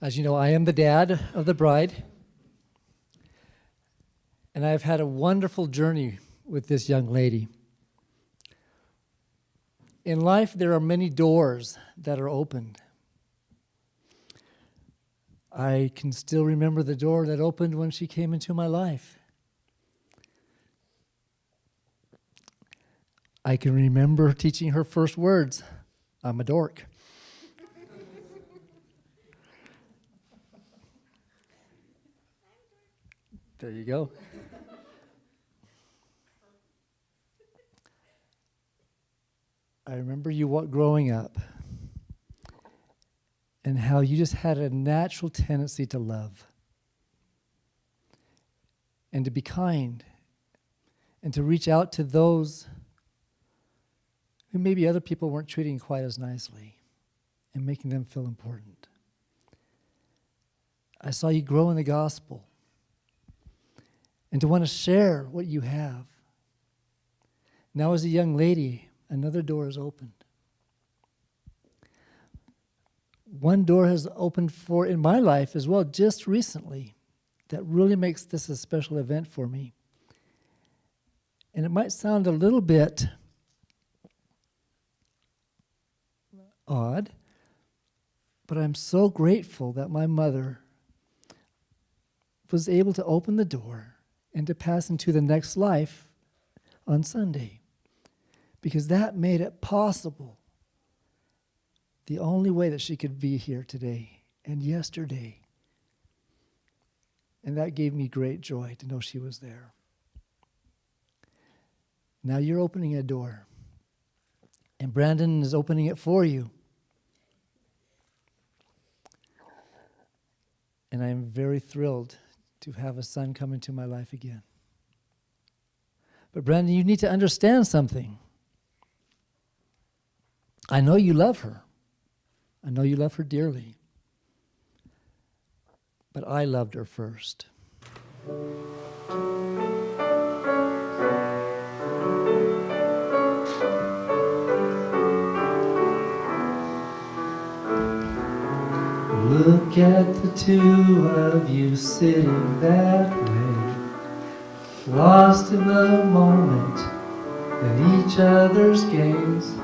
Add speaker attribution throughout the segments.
Speaker 1: As you know, I am the dad of the bride, and I've had a wonderful journey with this young lady. In life, there are many doors that are opened. I can still remember the door that opened when she came into my life. I can remember teaching her first words, "I'm a dork." There you go. I remember you growing up and how you just had a natural tendency to love and to be kind and to reach out to those who maybe other people weren't treating quite as nicely and making them feel important. I saw you grow in the gospel and to want to share what you have. Now as a young lady, another door is opened. One door has opened in my life as well, just recently, that really makes this a special event for me. And it might sound a little bit odd, but I'm so grateful that my mother was able to open the door and to pass into the next life on Sunday, because that made it possible. The only way that she could be here today and yesterday. And that gave me great joy to know she was there. Now you're opening a door, and Brandon is opening it for you. And I am very thrilled to have a son come into my life again. But Brandon, you need to understand something. I know you love her. I know you love her dearly. But I loved her first. Look at the two of you sitting that way, lost in the moment in each other's gaze.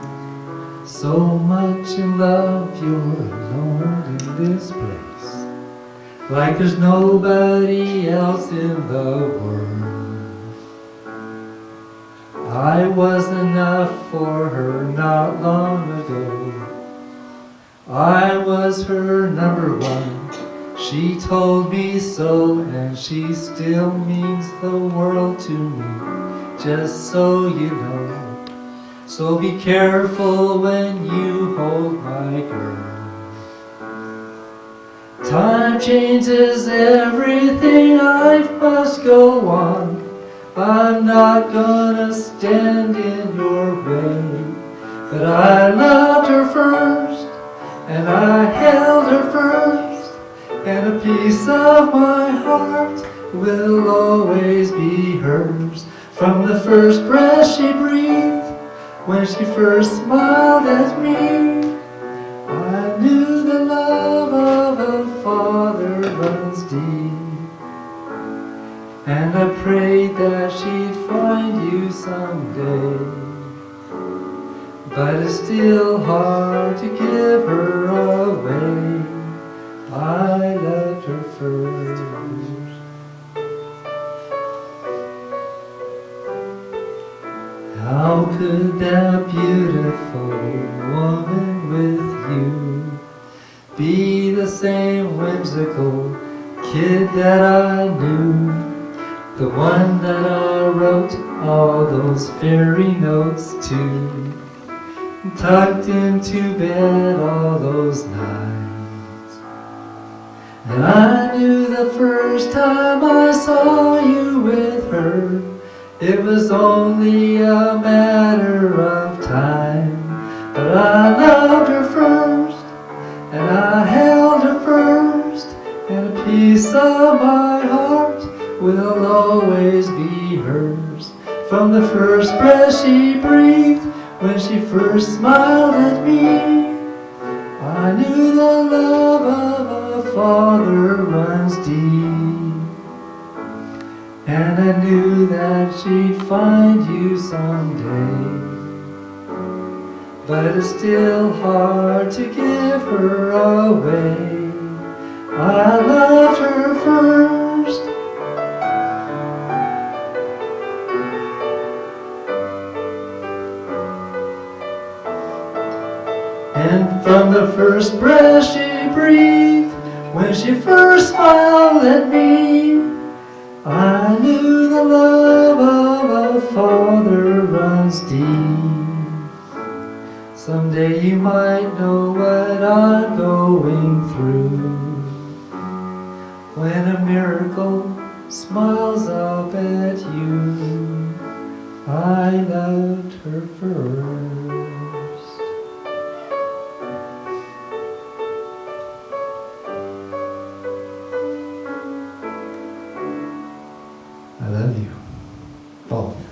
Speaker 1: So much in love, you're alone in this place, like there's nobody else in the world. I was enough for her not long ago. I was her number one. She told me so, and she still means the world to me, just so you know. So be careful when you hold my girl. Time changes everything, life must go on. I'm not gonna stand in your way. But I loved her first, and I held her first, and a piece of my heart will always be hers. From the first breath she breathed, when she first smiled at me, I knew the love of a father runs deep. And I prayed that she'd find you someday. But it's still hard to give her away. I loved her first. How could that beautiful woman with you be the same whimsical kid that I knew? The one that I wrote all those fairy notes to, tucked into bed all those nights. And I knew the first time I saw you with her, it was only a matter of time. But I loved her first, and I held her first, and a piece of my heart will always be hers. From the first breath she breathed, when she first smiled at me, I knew the love of a Father runs deep. And I knew that she'd find you someday. But it's still hard to give her away. I loved her first. And from the first breath she breathed, when she first smiled at me, I knew the love of a father runs deep. Someday you might know what I'm going through, when a miracle smiles up at you. I loved her first. I love you both.